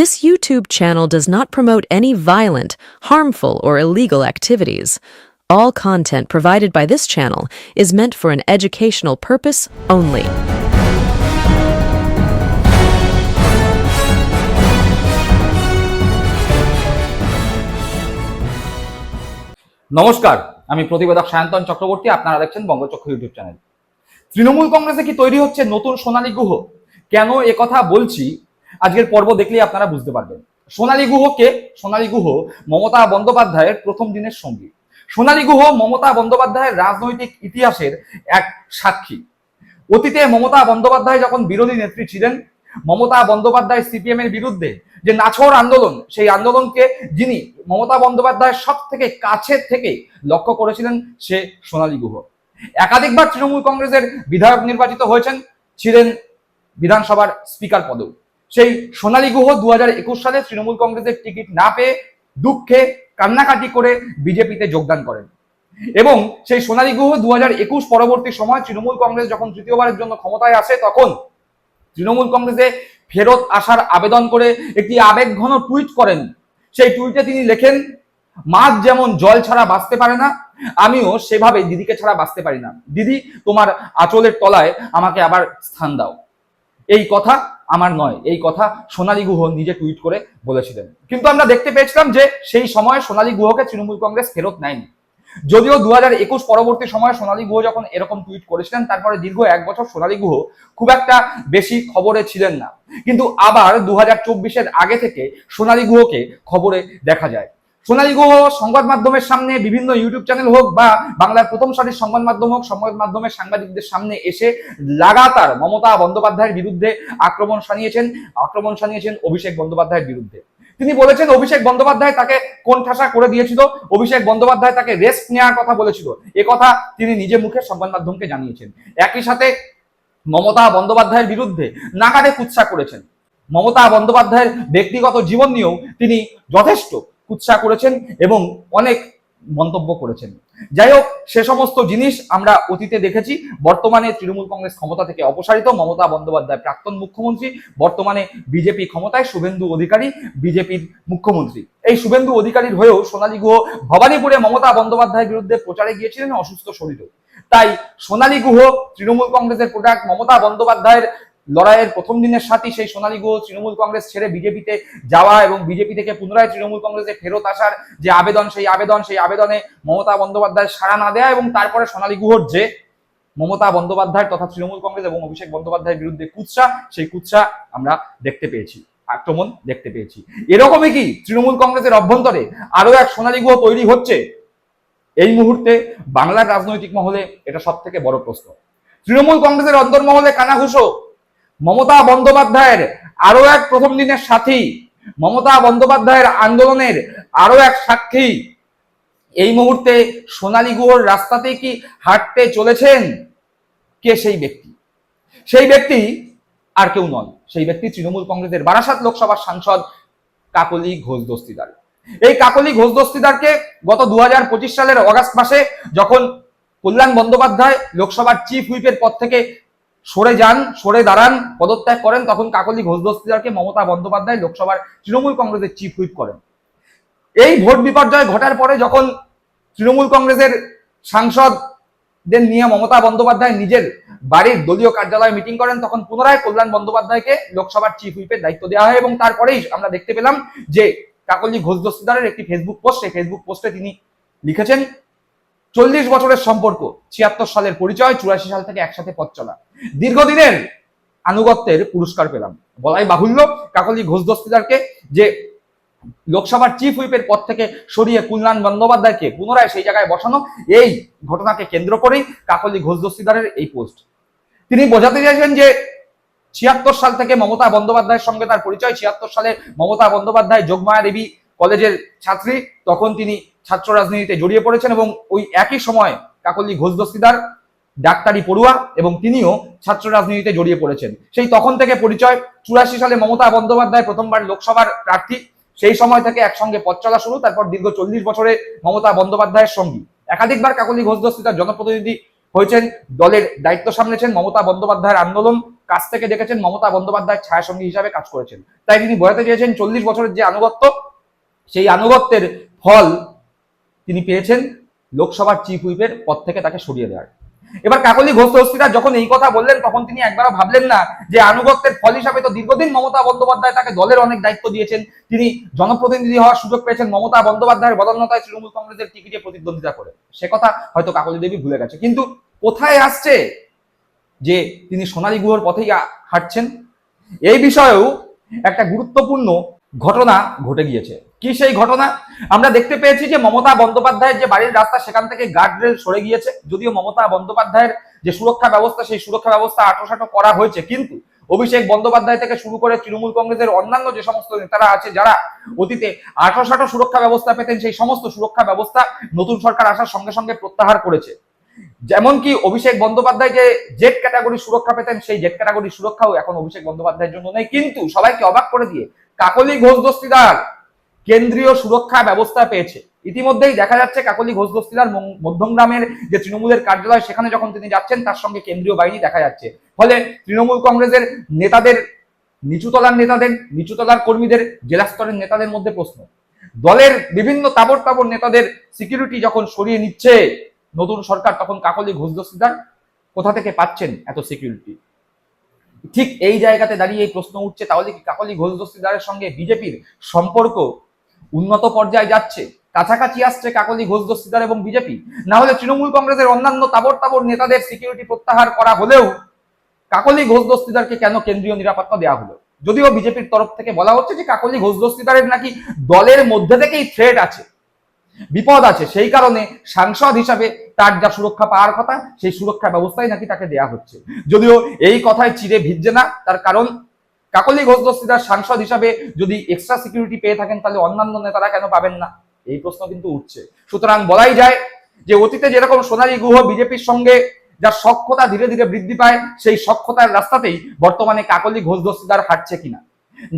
This YouTube channel does not promote any violent, harmful, or illegal activities. All content provided by this channel is meant for an educational purpose only. নমস্কার, আমি প্রতিবেদক সায়ন্তন চক্রবর্তী। আপনারা দেখছেন বঙ্গচক্ষু YouTube channel. Trinamool কংগ্রেসে কি তৈরি হচ্ছে নতুন সোনালী গুহ? কেন কথা বলছি আজকের পর্ব দেখলেই আপনারা বুঝতে পারবেন। সোনালী গুহ মমতা বন্দ্যোপাধ্যায়ের প্রথম দিনের সঙ্গী। সোনালী গুহ মমতা বন্দ্যোপাধ্যায়ের রাজনৈতিক ইতিহাসের এক সাক্ষী। অতীতে মমতা বন্দ্যোপাধ্যায় যখন বিরোধী নেত্রী ছিলেন, মমতা বন্দ্যোপাধ্যায় সিপিএম এর বিরুদ্ধে যে নাছোড় আন্দোলন, সেই আন্দোলনকে যিনি মমতা বন্দ্যোপাধ্যায়ের সব থেকে কাছের থেকে লক্ষ্য করেছিলেন, সে সোনালী গুহ। একাধিকবার তৃণমূল কংগ্রেসের বিধায়ক নির্বাচিত হয়েছেন, ছিলেন বিধানসভার স্পিকার পদেও। সেই সোনালী গুহ 2021 সালে তৃণমূল কংগ্রেসের টিকিট না পেয়ে দুঃখে কান্নাকাটি করে বিজেপিতে যোগদান করেন এবং সেই সোনালী গুহ 2021 পরবর্তী সময় তৃণমূল কংগ্রেস যখন তৃতীয়বারের জন্য ক্ষমতায় আসে, তখন তৃণমূল কংগ্রেসে ফেরত আসার আবেদন করে একটি আবেগঘন টুইট করেন। সেই টুইটে তিনি লেখেন, মাছ যেমন জল ছাড়া বাঁচতে পারে না, আমিও সেভাবে দিদিকে ছাড়া বাঁচতে পারি না। দিদি, তোমার আঁচলের তলায় আমাকে আবার স্থান দাও। এই কথা আমার নয়, এই কথা সোনালী গুহ নিজে টুইট করে বলেছিলেন। কিন্তু আমরা দেখতে পেয়েছিলাম যে সেই সময় সোনালী গুহকে তৃণমূল কংগ্রেস ফেরত নেয়নি। যদিও 2021 পরবর্তী সময় সোনালী গুহ যখন এরকম টুইট করেছিলেন, তারপরে দীর্ঘ 1 বছর সোনালী গুহ খুব একটা বেশি খবরে ছিলেন না। কিন্তু আবার 2024-এর আগে থেকে সোনালী গুহকে খবরে দেখা যায়। সোনালী গুহ সংবাদ মাধ্যমের সামনে, বিভিন্ন ইউটিউব চ্যানেল হোক বা বাংলার প্রথম সারির সংবাদ মাধ্যম হোক, সংবাদ মাধ্যমের সাংবাদিকদের সামনে এসে লাগাতার মমতা বন্দ্যোপাধ্যায়ের বিরুদ্ধে আক্রমণ শানিয়েছেন অভিষেক বন্দ্যোপাধ্যায়ের বিরুদ্ধে। তিনি বলেছেন অভিষেক বন্দ্যোপাধ্যায় তাকে কোণঠাসা করে দিয়েছিল, অভিষেক বন্দ্যোপাধ্যায় তাকে রেস্ট নেওয়ার কথা বলেছিল। কথা তিনি নিজে মুখে সংবাদ মাধ্যমকে জানিয়েছেন। একই সাথে মমতা বন্দ্যোপাধ্যায়ের বিরুদ্ধে নাকারে কুৎসা করেছেন। মমতা বন্দ্যোপাধ্যায়ের ব্যক্তিগত জীবন নিয়েও তিনি যথেষ্ট কুৎসা করেছেন এবং অনেক মন্তব্য করেছেন। যাই হোক, সে সমস্ত জিনিস আমরা অতীতে দেখেছি। বর্তমানে তৃণমূল কংগ্রেস ক্ষমতা থেকে অপসারিত, মমতা বন্দ্যোপাধ্যায় প্রাক্তন মুখ্যমন্ত্রী, বর্তমানে বিজেপি ক্ষমতায়, শুভেন্দু অধিকারী বিজেপির মুখ্যমন্ত্রী। এই শুভেন্দু অধিকারীর হয়েও সোনালী গুহ ভবানীপুরে মমতা বন্দ্যোপাধ্যায়ের বিরুদ্ধে প্রচারে গিয়েছিলেন অসুস্থ শরীরে। তাই সোনালী গুহ তৃণমূল কংগ্রেসের প্রোডাক্ট, মমতা বন্দ্যোপাধ্যায়ের লড়াইয়ের প্রথম দিনের সাথী। সেই সোনালী গুহ তৃণমূল কংগ্রেস ছেড়ে বিজেপিতে যাওয়া এবং বিজেপি থেকে পুনরায় তৃণমূল কংগ্রেসে ফেরত আসার যে আবেদন, সেই আবেদনে মমতা বন্দ্যোপাধ্যায় সাড়া না দেয়া এবং তারপরে সোনালী গুহর যে মমতা বন্দ্যোপাধ্যায় তথা তৃণমূল কংগ্রেস এবং অভিষেক বন্দ্যোপাধ্যায়ের বিরুদ্ধে কুৎসা, সেই কুৎসা আমরা দেখতে পেয়েছি, আক্রমণ দেখতে পেয়েছি। এরকমই কি তৃণমূল কংগ্রেসের অভ্যন্তরে আরো এক সোনালী গুহ তৈরি হচ্ছে? এই মুহূর্তে বাংলার রাজনৈতিক মহলে এটা সব থেকে বড় প্রশ্ন। তৃণমূল কংগ্রেসের অন্তর্মহলে কানাঘুষো। মমতা বন্দ্যোপাধ্যায়ের আরো এক প্রথম দিনের সাথী, মমতা বন্দ্যোপাধ্যায়ের আন্দোলনের আরো এক সাক্ষী এই মুহূর্তে সোনালী গুহর রাস্তাতে কি হাঁটতে চলেছেন? কে সেই ব্যক্তি? সেই ব্যক্তি আর কেউ নন, সেই ব্যক্তি তৃণমূল কংগ্রেসের বারাসাত লোকসভার সাংসদ কাকলি ঘোষ দস্তিদার। এই কাকলি ঘোষ দস্তিদারকে গত 2025 সালের অগাস্ট মাসে যখন কল্যাণ বন্দ্যোপাধ্যায় লোকসভার চিফ হুইপের পদ থেকে সরে দাঁড়ান, পদত্যাগ করেন, তখন কাকলি ঘোষ দস্তিদারকে মমতা বন্দ্যোপাধ্যায় লোকসভার তৃণমূল কংগ্রেসের চিফ হুইপ করেন। এই ভোট বিপর্যয় ঘটার পরে যখন তৃণমূল কংগ্রেসের সাংসদদের নিয়ে মমতা বন্দ্যোপাধ্যায় নিজের বাড়ির দলীয় কার্যালয়ে মিটিং করেন, তখন পুনরায় কল্যাণ বন্দ্যোপাধ্যায়কে লোকসভার চিফ হুইপের দায়িত্ব দেওয়া হয় এবং তারপরেই আমরা দেখতে পেলাম যে কাকলি ঘোষ দস্তিদারের একটি ফেসবুক পোস্ট, সেই ফেসবুক পোস্টে তিনি লিখেছেন, 40 বছরের সম্পর্ক, 76 সালের পরিচয়, 84 সাল থেকে একসাথে পথ চলা, দীর্ঘদিনের আনুগত্যের পুরস্কার পেলাম। বলাই বাহুল্য, কাকলি ঘোষ দস্তিদারকে যে লোকসভার চিফ হুইপের পদ থেকে সরিয়ে কল্যাণ বন্দ্যোপাধ্যায়কে পুনরায় সেই জায়গায় বসানো, এই ঘটনাকে কেন্দ্র করেই কাকলি ঘোষ দস্তিদারের এই পোস্ট। তিনি বোঝাতে চাইছেন যে 76 সাল থেকে মমতা বন্দ্যোপাধ্যায়ের সঙ্গে তার পরিচয়। 76 সালে মমতা বন্দ্যোপাধ্যায় যোগমায়া দেবী কলেজের ছাত্রী, তখন তিনি ছাত্র রাজনীতিতে জড়িয়ে পড়েছেন এবং ওই একই সময় কাকলি ঘোষ দস্তিদার ডাক্তারি পড়ুয়া এবং তিনিও ছাত্র রাজনীতিতে জড়িয়ে পড়েছেন। সেই তখন থেকে পরিচয়। 84 সালে মমতা বন্দ্যোপাধ্যায় প্রথমবার লোকসভার প্রার্থী, সেই সময় থেকে একসঙ্গে পথ চলা শুরু। তারপর দীর্ঘ 40 বছরে মমতা বন্দ্যোপাধ্যায়ের সঙ্গী। একাধিকবার কাকলি ঘোষ দস্তিদার জনপ্রতিনিধি হয়েছেন, দলের দায়িত্ব সামলেছেন, মমতা বন্দ্যোপাধ্যায়ের আন্দোলন কাছ থেকে দেখেছেন, মমতা বন্দ্যোপাধ্যায়ের ছায়াসঙ্গী হিসাবে কাজ করেছেন। তাই তিনি বোঝাতে চেয়েছেন 40 বছরের যে আনুগত্য, সেই আনুগত্যের ফল তিনি পেয়েছেন লোকসভার চিফ হুইপের পদ থেকে তাকে সরিয়ে দেওয়ার। এবার কাকলি ঘোষ দস্তিদার যখন এই কথা বললেন, তখন তিনি একবারও ভাবলেন না যে আনুগত্যের ফল হিসাবে তো দীর্ঘদিন মমতা বন্দ্যোপাধ্যায় তাকে দলের অনেক দায়িত্ব দিয়েছেন, তিনি জনপ্রতিনিধি হওয়ার সুযোগ পেয়েছেন মমতা বন্দ্যোপাধ্যায়ের বদান্যতায় তৃণমূল কংগ্রেসের টিকিটে প্রতিদ্বন্দ্বিতা করে। সে কথা হয়তো কাকলি দেবী ভুলে গেছে, কিন্তু কোথায় আসছে যে তিনি সোনালী গুহর পথেই হাঁটছেন? এই বিষয়েও একটা গুরুত্বপূর্ণ ঘটনা ঘটে গিয়েছে। কি সেই ঘটনা? আমরা দেখতে পেয়েছি যে মমতা বন্দ্যোপাধ্যায়ের যে বাড়ির রাস্তা, সেখান থেকে গার্ডরেল সরে গিয়েছে। যদিও মমতা বন্দ্যোপাধ্যায়ের যে সুরক্ষা ব্যবস্থা, সেই সুরক্ষা ব্যবস্থা আঁটোসাঁটো করা হয়েছে, কিন্তু অভিষেক বন্দ্যোপাধ্যায় থেকে শুরু করে তৃণমূল কংগ্রেসের অন্যান্য যে সমস্ত নেতারা আছে, যারা অতীতে আঁটোসাঁটো সুরক্ষা ব্যবস্থা পেতেন, সেই সমস্ত সুরক্ষা ব্যবস্থা নতুন সরকার আসার সঙ্গে সঙ্গে প্রত্যাহার করেছে। যেমনকি অভিষেক বন্দ্যোপাধ্যায় যে জেড ক্যাটাগরি সুরক্ষা পেতেন, সেই জেড ক্যাটাগরি সুরক্ষাও এখন অভিষেক বন্দ্যোপাধ্যায়ের জন্য নেই। কিন্তু সবাইকে অবাক করে দিয়ে কাকলি ঘোষ দস্তিদার কেন্দ্রীয় সুরক্ষা ব্যবস্থা পেয়েছে। ইতিমধ্যেই দেখা যাচ্ছে কাকলি ঘোষ দস্তিদার মধ্যমগ্রামের যে তৃণমূলের কার্যালয়, সেখানে যখন তিনি যাচ্ছেন, তার সঙ্গে কেন্দ্রীয় বাহিনী দেখা যাচ্ছে। ফলে তৃণমূল কংগ্রেসের নেতাদের, নিচুতলার কর্মীদের, জেলা স্তরের নেতাদের মধ্যে প্রশ্ন, দলের বিভিন্ন তাবড় তাবড় নেতাদের সিকিউরিটি যখন সরিয়ে নিচ্ছে নতুন সরকার, তখন কাকলি ঘোষ দস্তিদার কোথা থেকে পাচ্ছেন এত সিকিউরিটি? ঠিক এই জায়গাতে দাঁড়িয়ে এই প্রশ্ন উঠছে, তাহলে কি কাকলি ঘোষ দস্তিদারের সঙ্গে বিজেপির সম্পর্ক উন্নত পর্যায়ে যাচ্ছে, কাছাকাছি আসছে কাকলি ঘোষ দস্তিদার এবং বিজেপি? না হলে তৃণমূল কংগ্রেসের অন্যান্য তাবড় তাবড় নেতাদের সিকিউরিটি প্রত্যাহার করা হলেও কাকলি ঘোষ দস্তিদারকে কেন কেন্দ্রীয় নিরাপত্তা দেওয়া হলো? যদিও বিজেপির তরফ থেকে বলা হচ্ছে যে কাকলি ঘোষ দস্তিদারের নাকি দলের মধ্যে থেকেই থ্রেট আছে, বিপদ আছে, সেই কারণে সাংসদ হিসাবে তার যা সুরক্ষা পাওয়ার কথা, সেই সুরক্ষা ব্যবস্থাই নাকি তাকে দেয়া হচ্ছে। যদিও এই কথায় চিরে ভিজছে না, তার কারণ কাকলি ঘোষ দস্তিদার সাংসদ হিসাবে যদি এক্সট্রা সিকিউরিটি পেয়ে থাকেন, তাহলে অন্যান্য নেতারা কেন পাবেন না? এই প্রশ্ন কিন্তু উঠছে। সুতরাং বলাই যায় যে অতীতে যেরকম সোনালী গুহ বিজেপির সঙ্গে যার সখ্যতা ধীরে ধীরে বৃদ্ধি পায়, সেই সখ্যতার রাস্তাতেই বর্তমানে কাকলি ঘোষ দস্তিদার হাঁটছে কিনা।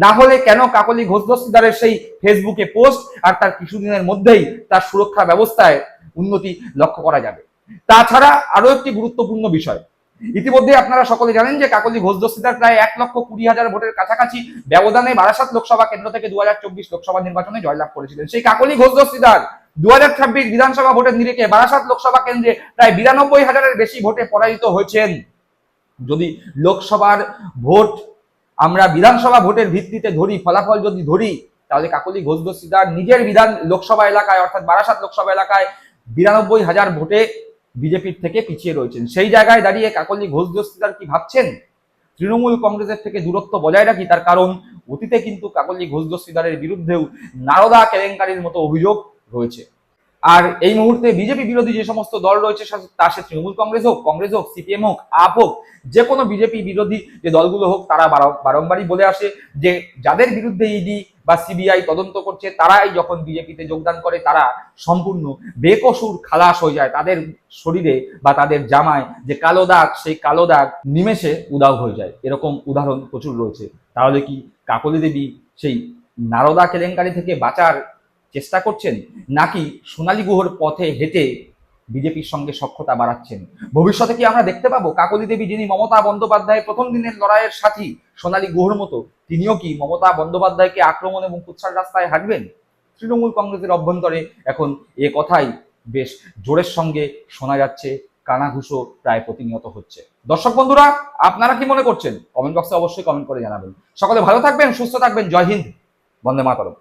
না হলে কেন কাকলি ঘোষ দস্তিদারের সেই ফেসবুকে পোস্ট আর তার কিছুদিনের মধ্যেই তার সুরক্ষা ব্যবস্থায় উন্নতি লক্ষ্য করা যাবে? তাছাড়া আরো একটি গুরুত্বপূর্ণ বিষয়, ইতিমধ্যে আপনারা সকলে জানেন যে কাকলি ঘোষ দস্তিদার প্রায় 1,20,000 ভোটের কাছাকাছি ব্যবধানে বারাসাত লোকসভা কেন্দ্র থেকে 2024 লোকসভা নির্বাচনে জয়লাভ করেছিলেন। সেই কাকলি ঘোষ দস্তিদার 2026 বিধানসভা ভোটের নিরিখে বারাসাত লোকসভা কেন্দ্রে প্রায় 92,000-এর বেশি ভোটে পরাজিত হয়েছেন। যদি লোকসভার ভোট আমরা বিধানসভা ভোটের ভিত্তিতে ধরি, ফলাফল যদি ধরি, তাহলে কাকলি ঘোষ দস্তিদার নিজের লোকসভা এলাকায়, অর্থাৎ বারাসাত লোকসভা এলাকায় 92,000 ভোটে বিজেপির থেকে পিছিয়ে রয়েছেন। সেই জায়গায় দাঁড়িয়ে কাকলি ঘোষ দস্তিদার কি ভাবছেন? তৃণমূল কংগ্রেসের থেকে দূরত্ব বজায় রাখি, তার কারণ অতীতে কিন্তু কাকলি ঘোষ দস্তিদারের বিরুদ্ধেও নারদা কেলেঙ্কারির মতো অভিযোগ রয়েছে। আর এই মুহূর্তে বিজেপি বিরোধী যে সমস্ত দল রয়েছে, তা সে তৃণমূল কংগ্রেস হোক, সিপিএম হোক, আপ হোক, যে কোনো বিজেপি বিরোধী যে দলগুলো হোক, তারা বারংবারই বলে আসে যে যাদের বিরুদ্ধে ইডি বা সিবিআই তদন্ত করছে, তারাই যখন বিজেপিতে যোগদান করে, তারা সম্পূর্ণ বেকসুর খালাস হয়ে যায়। তাদের শরীরে বা তাদের জামায় যে কালো দাগ, সেই কালো দাগ নিমেষে উধাও হয়ে যায়। এরকম উদাহরণ প্রচুর রয়েছে। তাহলে কি কাকলি দেবী সেই নারদা কেলেঙ্কারি থেকে বাঁচার চেষ্টা করছেন, নাকি সোনালী গুহর পথে হেঁটে বিজেপির সঙ্গে সখ্যতা বাড়াচ্ছেন? ভবিষ্যতে কি আমরা দেখতে পাবো কাকলি দেবী, যিনি মমতা বন্দ্যোপাধ্যায়ের প্রথম দিনের লড়াইয়ের সাথী সোনালী গুহর মতো, তিনিও কি মমতা বন্দ্যোপাধ্যায়কে আক্রমণ এবং কুৎসার রাস্তায় হাঁটবেন? তৃণমূল কংগ্রেসের অভ্যন্তরে এখন এ কথাই বেশ জোরের সঙ্গে শোনা যাচ্ছে, কানাঘুষো প্রায় প্রতিনিয়ত হচ্ছে। দর্শক বন্ধুরা, আপনারা কি মনে করছেন? কমেন্ট বক্সে অবশ্যই কমেন্ট করে জানাবেন। সকলে ভালো থাকবেন, সুস্থ থাকবেন। জয় হিন্দ, বন্দে মাতরম।